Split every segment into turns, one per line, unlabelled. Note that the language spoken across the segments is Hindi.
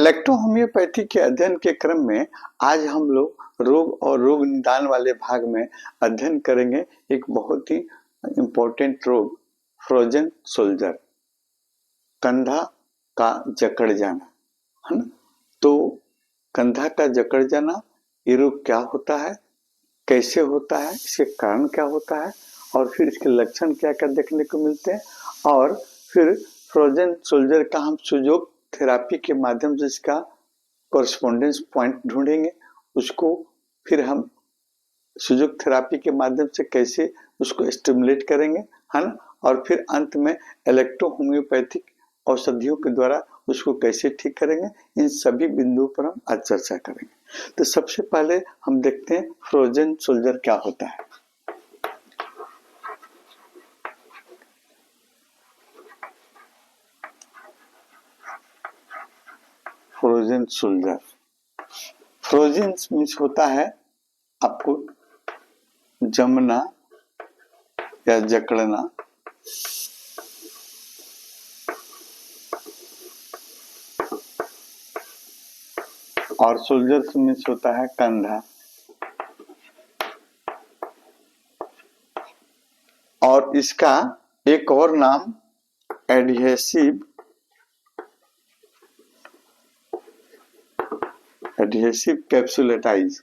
इलेक्ट्रोहोम्योपैथी के अध्ययन के क्रम में आज हम लोग रोग और रोग निदान वाले भाग में अध्ययन करेंगे एक बहुत ही इम्पोर्टेंट रोग, फ्रोजन सोल्जर, कंधा का जकड़ जाना, है ना। तो कंधा का जकड़ जाना ये रोग क्या होता है, कैसे होता है, इसके कारण क्या होता है और फिर इसके लक्षण क्या क्या देखने को मिलते हैं, और फिर फ्रोजन सोल्जर का हम सुजोग थेरापी के माध्यम से इसका कॉरेस्पॉन्डेंस पॉइंट ढूंढेंगे, उसको फिर हम सुजोग थेरापी के माध्यम से कैसे उसको स्टिमुलेट करेंगे, है ना, और फिर अंत में इलेक्ट्रो होम्योपैथिक औषधियों के द्वारा उसको कैसे ठीक करेंगे। इन सभी बिंदुओं पर हम आज चर्चा करेंगे। तो सबसे पहले हम देखते हैं फ्रोजन सोल्जर क्या होता है। फ्रोजन सोल्जर, फ्रोजन मीन्स होता है आपको जमना या जकड़ना, और सोल्जर मीन्स होता है कंधा, और इसका एक और नाम एडहेसिव कैप्सुलाइटिस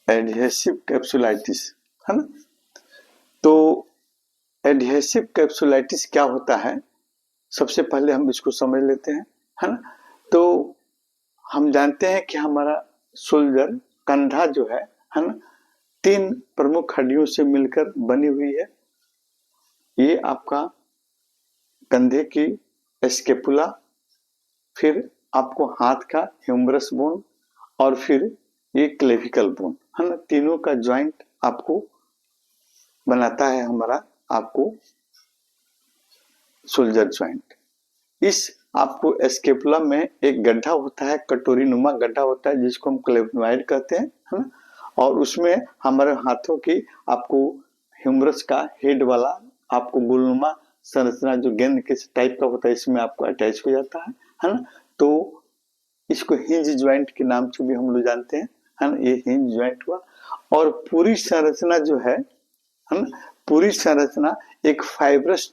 एडहेसिव कैप्सुलाइटिस, है ना। तो एडहेसिव कैप्सुलाइटिस क्या होता है, सबसे पहले हम इसको समझ लेते हैं, है ना। तो हम जानते हैं कि हमारा सोल्जर कंधा जो है ना, 3 प्रमुख हड्डियों से मिलकर बनी हुई है। ये आपका कंधे की स्केपुला, फिर आपको हाथ का ह्यूमरस बोन, और फिर ये क्लेविकल बोन, है ना। तीनों का ज्वाइंट आपको बनाता है हमारा आपको सोल्जर ज्वाइंट। इस आपको स्केपुला में एक गड्ढा होता है, कटोरी नुमा गड्ढा होता है, जिसको हम क्लेविनॉइड कहते हैं, है ना। और उसमें हमारे हाथों की आपको ह्यूमरस का हेड वाला आपको गोलनुमा संरचना जो गेंद के टाइप का होता है, इसमें आपको अटैच हो जाता है ना। तो इसको हिंज ज्वाइंट के नाम से भी हम लोग जानते हैं, है ना। ये हिंज ज्वाइंट हुआ, और पूरी संरचना जो है ना, पूरी संरचना एक फाइब्रस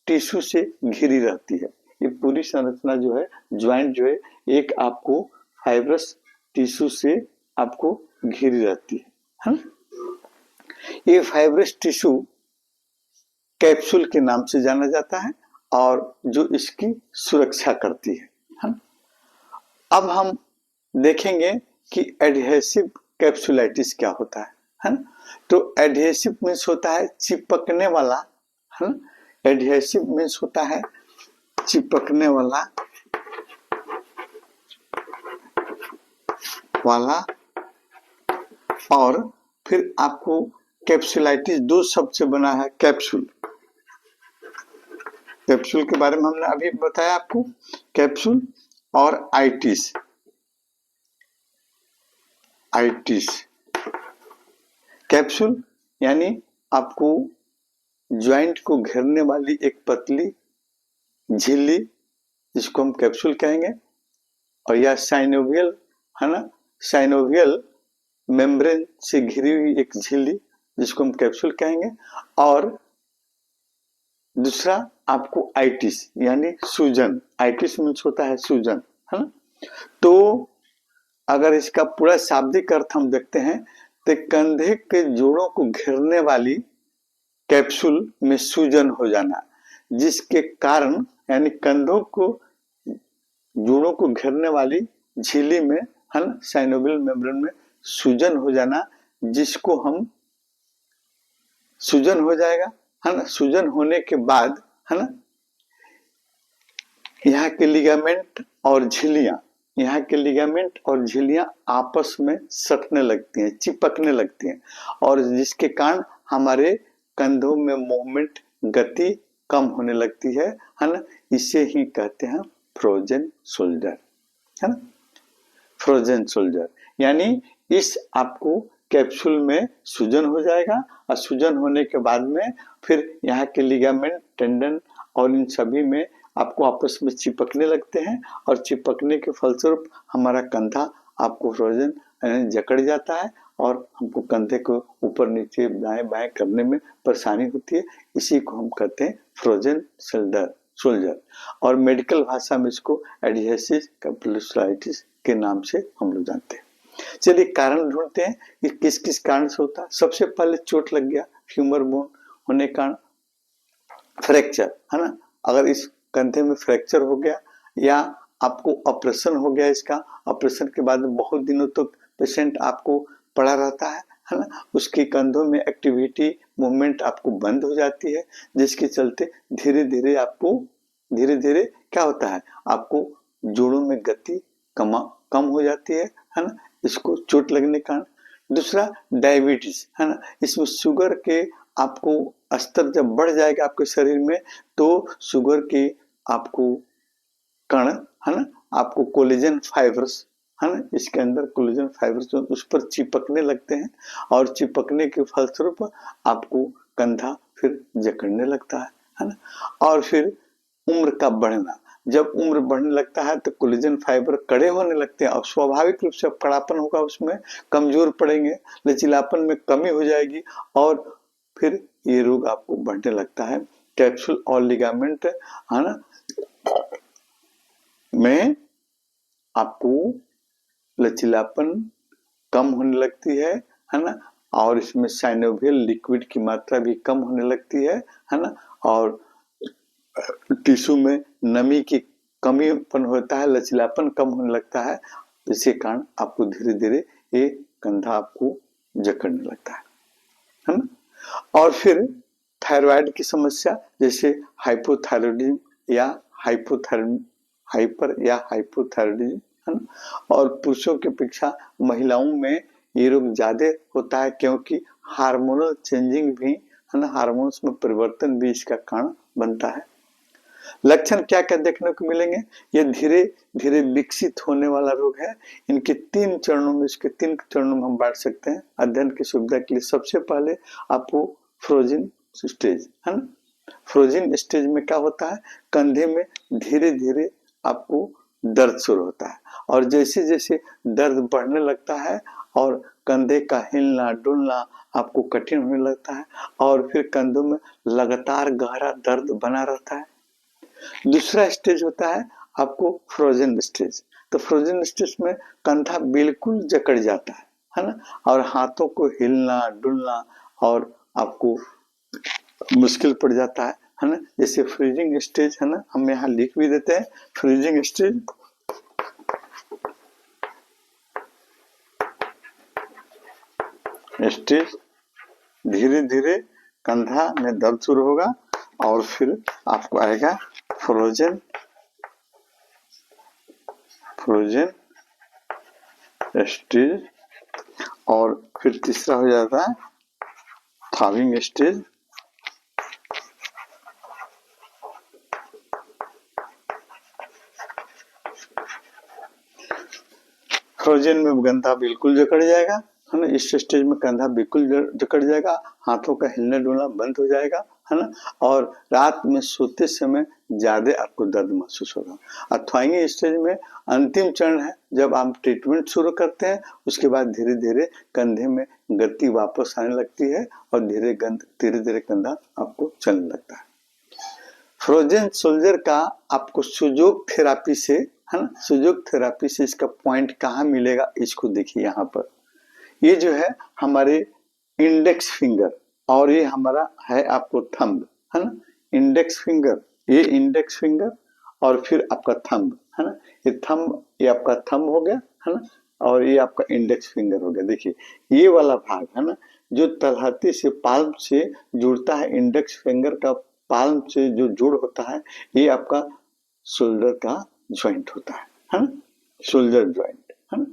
टिश्यू से घिरी रहती है। ये पूरी संरचना जो है, ज्वाइंट जो है, एक आपको फाइब्रस टिश्यू से आपको घिरी रहती है ना। ये फाइब्रस टिश्यू कैप्सूल के नाम से जाना जाता है, और जो इसकी सुरक्षा करती है ना। अब हम देखेंगे कि एडहेसिव कैप्सुलाइटिस क्या होता है ना। तो एडहेसिव मीन्स होता है चिपकने वाला, है ना। एडहेसिव मीन्स होता है चिपकने वाला और फिर आपको कैप्सुलाइटिस 2 शब्द से बना है। कैप्सूल के बारे में हमने अभी बताया आपको, कैप्सूल और आइटिस। कैप्सूल यानी आपको ज्वाइंट को घेरने वाली एक पतली झिल्ली, जिसको हम कैप्सूल कहेंगे, और यह साइनोवियल, है ना, साइनोवियल मेम्ब्रेन से घिरी हुई एक झिल्ली, जिसको हम कैप्सूल कहेंगे। और दूसरा आपको आइटिस यानी सूजन, आइटिस मीन्स होता है सूजन, है ना। तो अगर इसका पूरा शाब्दिक अर्थ हम देखते हैं तो कंधे के जोड़ों को घेरने वाली कैप्सूल में सूजन हो जाना, जिसके कारण यानी कंधों को जोड़ों को घेरने वाली झिल्ली में, है ना, साइनोवियल मेम्ब्रेन में सूजन हो जाना, जिसको हम सूजन हो जाएगा, है ना। सूजन होने के बाद, है ना, यहाँ के लिगामेंट और झिल्लियां आपस में सटने लगती हैं, चिपकने लगती हैं, और जिसके कारण हमारे कंधों में मूवमेंट, गति कम होने लगती है ना। इसे ही कहते हैं फ्रोजन सोल्जर, है ना। फ्रोजन सोल्जर यानी इस आपको कैप्सूल में सूजन हो जाएगा, और सूजन होने के बाद में फिर यहाँ के लिगामेंट, टेंडन और इन सभी में आपको आपस में चिपकने लगते हैं और चिपकने के फलस्वरूप हमारा कंधा आपको फ्रोजन यानी जकड़ जाता है और हमको कंधे को ऊपर नीचे दाएं बाएं करने में परेशानी होती है। इसी को हम कहते हैं फ्रोजन सोल्जर और मेडिकल भाषा में इसको एडहेसिव कैपिलुलाइटिस के नाम से हम लोग जानते हैं। चलिए कारण ढूंढते हैं कि किस किस कारण से होता है। सबसे पहले चोट लग गया, ह्यूमर बोन होने के कारण फ्रैक्चर, है ना। अगर इस कंधे में फ्रैक्चर हो गया या आपको ऑपरेशन हो गया, इसका ऑपरेशन के बाद बहुत दिनों तक तो पेशेंट आपको पड़ा रहता है ना। उसकी कंधों में एक्टिविटी मूवमेंट आपको बंद हो जाती है, जिसके चलते धीरे धीरे क्या होता है, आपको जोड़ों में गति कम हो जाती है ना। इसको चोट लगने का। दूसरा डायबिटीज, है ना। इसमें शुगर के आपको स्तर जब बढ़ जाएगा आपके शरीर में तो शुगर के आपको कण, है ना, आपको कोलेजन फाइबर्स, है ना, इसके अंदर कोलेजन फाइबर्स उस पर चिपकने लगते हैं और चिपकने के फलस्वरूप आपको कंधा फिर जकड़ने लगता है ना। और फिर उम्र का बढ़ना, जब उम्र बढ़ने लगता है तो कोलेजन फाइबर कड़े होने लगते हैं और स्वाभाविक रूप से कड़ापन होगा, उसमें कमजोर पड़ेंगे, लचीलापन में कमी हो जाएगी और फिर ये रोग आपको बढ़ने लगता है। कैप्सूल और लिगामेंट, है ना, में आपको लचीलापन कम होने लगती है ना। और इसमें साइनोवियल लिक्विड की मात्रा भी कम होने लगती है ना। और टिश्यू में नमी की कमीपन होता है, लचीलापन कम होने लगता है। इसी कारण आपको धीरे धीरे ये कंधा आपको जकड़ने लगता है ना। और फिर थायराइड की समस्या, जैसे हाइपोथायरॉयडिज्म या हाइपर या हाइपोथायरॉयडिज्म, है ना। और पुरुषों की अपेक्षा महिलाओं में ये रोग ज्यादा होता है, क्योंकि हार्मोनल चेंजिंग भी, है ना, हार्मोन्स में परिवर्तन भी इसका कारण बनता है। लक्षण क्या क्या देखने को मिलेंगे, ये धीरे धीरे विकसित होने वाला रोग है। इनके 3 चरणों में, इसके 3 चरणों में हम बांट सकते हैं अध्ययन की सुविधा के लिए। सबसे पहले आपको फ्रोजन स्टेज, है ना। फ्रोजन स्टेज में क्या होता है, कंधे में धीरे धीरे आपको दर्द शुरू होता है और जैसे जैसे दर्द बढ़ने लगता है और कंधे का हिलना डुलना आपको कठिन होने लगता है और फिर कंधों में लगातार गहरा दर्द बना रहता है। दूसरा स्टेज होता है आपको फ्रोजन स्टेज। तो फ्रोजन स्टेज में कंधा बिल्कुल जकड़ जाता है ना, और हाथों को हिलना डुलना और आपको मुश्किल पड़ जाता है ना। जैसे फ्रीजिंग स्टेज, है ना, हम यहाँ लिख भी देते हैं। फ्रीजिंग स्टेज धीरे धीरे कंधा में दर्द शुरू होगा और फिर आपको आएगा फ्रोजन स्टेज और फिर तीसरा हो जाता है थॉविंग स्टेज। फ्रोजन में कंधा बिल्कुल जकड़ जाएगा, है ना। इस स्टेज में कंधा बिल्कुल जकड़ जाएगा, हाथों का हिलना डुलना बंद हो जाएगा, है ना। और रात में सोते समय ज्यादा आपको दर्द महसूस होगा। और थॉइंग स्टेज में अंतिम चरण है, जब आप ट्रीटमेंट शुरू करते हैं उसके बाद धीरे धीरे कंधे में गति वापस आने लगती है और धीरे धीरे कंधा आपको चलने लगता है। फ्रोजन सोल्जर का आपको सुजोग थेरापी से, है ना, सुजोग थेरापी से इसका पॉइंट कहाँ मिलेगा, इसको देखिए। यहाँ पर ये जो है हमारे इंडेक्स फिंगर और ये हमारा है आपको थंब, है ना। इंडेक्स फिंगर, ये इंडेक्स फिंगर और फिर आपका थंब, है ना। ये थंब, ये आपका थंब हो गया, है ना, और ये आपका इंडेक्स फिंगर हो गया। देखिए ये वाला भाग, है ना, जो तलहटी से पाल्म से जुड़ता है, इंडेक्स फिंगर का पाल्म से जो जुड़ होता है, ये आपका शोल्डर का ज्वाइंट होता है ना, शोल्डर ज्वाइंट, है ना।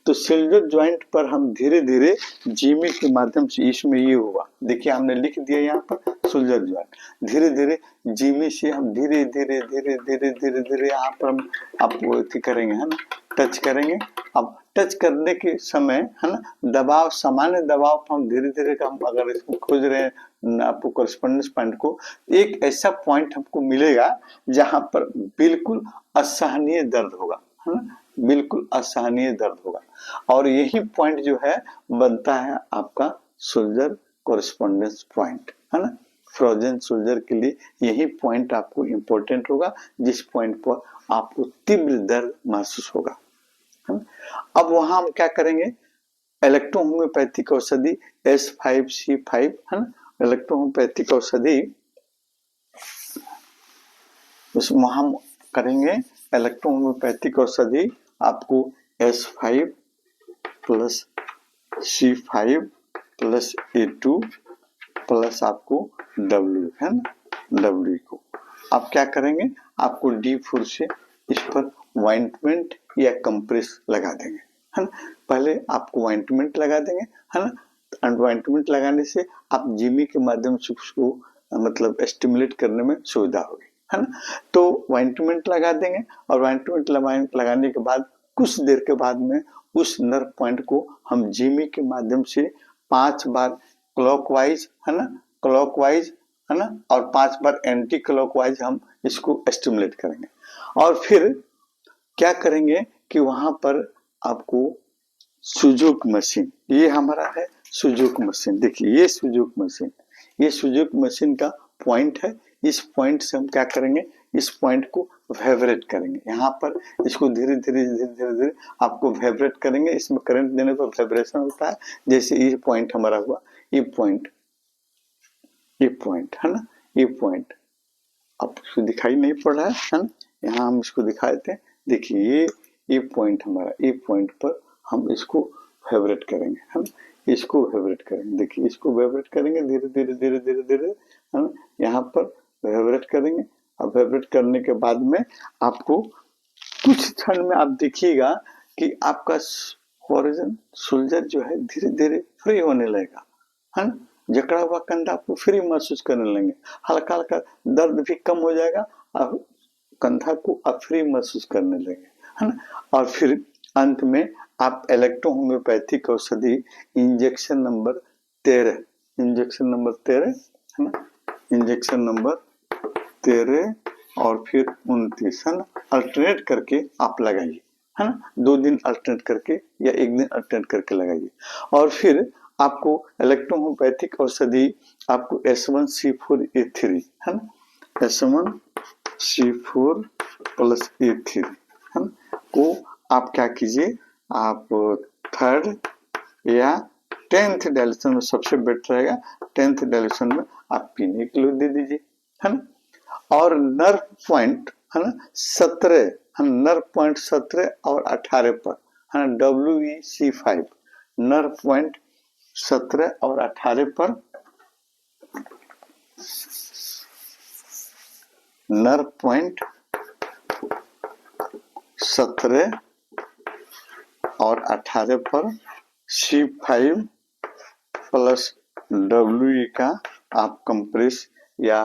तो शोल्डर ज्वाइंट पर हम धीरे धीरे जीमी के माध्यम से, इसमें ये हुआ, देखिए हमने लिख दिया यहाँ पर शोल्डर ज्वाइंट। धीरे धीरे जीमी से हम धीरे धीरे धीरे धीरे धीरे धीरे यहाँ पर हम आपको करेंगे, है ना, टच करेंगे। अब टच करने के समय, है ना, दबाव, सामान्य दबाव पर हम धीरे धीरे हम अगर इसको खोज रहे हैं आपको कॉरेस्पॉन्डेंस पॉइंट को एक ऐसा पॉइंट हमको मिलेगा जहां पर बिल्कुल असहनीय दर्द होगा, है ना, बिल्कुल असहनीय दर्द होगा। और यही पॉइंट जो है बनता है आपका सोल्जर कॉरेस्पॉन्डेंस पॉइंट, है ना। फ्रोजन सोल्जर के लिए यही पॉइंट आपको इम्पोर्टेंट होगा, जिस पॉइंट पर आपको तीव्र दर्द महसूस होगा, है ना। अब वहां हम क्या करेंगे, इलेक्ट्रोहोम्योपैथिक औषधि S5C5, है ना, इलेक्ट्रोहोम्योपैथिक औषधि उसमें हम करेंगे इलेक्ट्रोहोम्योपैथिक औषधि आपको S5 plus C5 plus A2 plus आपको W, है ना, W को आप क्या करेंगे, आपको D4 से इस पर ऑइंटमेंट या कंप्रेस लगा देंगे, है ना। पहले आपको ऑइंटमेंट लगा देंगे, है ना। ऑइंटमेंट लगाने से आप जिमी के माध्यम से उसको मतलब स्टिमुलेट करने में सुविधा होगी, है ना। तो ऑइंटमेंट लगा देंगे और ऑइंटमेंट लगाने के बाद कुछ देर के बाद में उस नर्व पॉइंट को हम जिमी के माध्यम से 5 बार क्लॉकवाइज, है ना, क्लॉकवाइज, है ना, और 5 बार एंटी क्लॉकवाइज हम इसको स्टिमुलेट करेंगे। और फिर क्या करेंगे कि वहां पर आपको सुजुक मशीन, ये हमारा है सुजुक मशीन, देखिए ये सुजुक मशीन, ये सुजुक मशीन का पॉइंट है। इस पॉइंट से हम क्या करेंगे, इस पॉइंट को वाइब्रेट करेंगे, यहाँ पर इसको धीरे धीरे धीरे धीरे धीरे आपको वाइब्रेट करेंगे। इसमें करंट देने पर वाइब्रेशन होता है, जैसे ये पॉइंट हमारा हुआ, ये पॉइंट, ये पॉइंट, है ना, ये पॉइंट आपको दिखाई नहीं पड़ रहा है ना, यहाँ हम इसको दिखा देते हैं। देखिए ये पॉइंट हमारा, ये पॉइंट पर हम इसको वाइब्रेट करेंगे, है ना, इसको वाइब्रेट करेंगे। देखिए इसको वाइब्रेट करेंगे धीरे धीरे धीरे धीरे धीरे, है ना, यहाँ पर वाइब्रेट करेंगे। अब वाइब्रेट करने के बाद में आपको कुछ क्षण में आप देखिएगा कि आपका फ्रोजन सोल्जर जो है धीरे धीरे फ्री होने लगेगा, है ना। जकड़ा हुआ कंधा आपको फ्री महसूस करने लगेंगे, हल्का हल्का दर्द भी कम हो जाएगा और कंधा को आप फ्री महसूस करने लगेंगे, है ना। और फिर अंत में आप इलेक्ट्रोहोम्योपैथिक औषधि इंजेक्शन नंबर 13, इंजेक्शन नंबर 13, है ना, इंजेक्शन नंबर 13 और फिर 29, है ना, अल्टरनेट करके आप लगाइए, है ना, 2 दिन अल्टरनेट करके या 1 दिन अल्टरनेट करके लगाइए। और फिर आपको इलेक्ट्रोहोम्योपैथिक औषधि आपको S1C4A3, है ना, S1C4 प्लस A3, है ना, को आप क्या कीजिए, आप 3rd या 10th डायल्यूशन में सबसे बेटर रहेगा, 10th डायल्यूशन में आप पीने के लिए दे दीजिए, है ना। और नर्व पॉइंट, है ना, 17, नर्व पॉइंट 17 और 18 पर, है ना, WEC5 नर्व पॉइंट 17 और 18 पर, नर्व पॉइंट 17 और 18 पर C5 प्लस WE का आप कंप्रेस या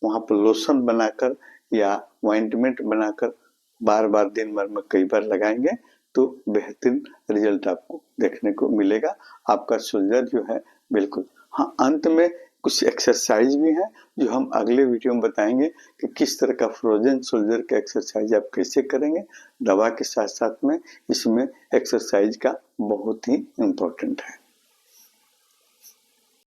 वहां पर लोशन बनाकर या ऑइंटमेंट बनाकर बार बार दिन भर में कई बार लगाएंगे तो बेहतरीन रिजल्ट आपको देखने को मिलेगा। आपका सोल्जर जो है बिल्कुल, हाँ, अंत में कुछ एक्सरसाइज भी है जो हम अगले वीडियो में बताएंगे कि किस तरह का फ्रोजन सोल्जर का एक्सरसाइज आप कैसे करेंगे। दवा के साथ साथ में इसमें एक्सरसाइज का बहुत ही इम्पोर्टेंट है।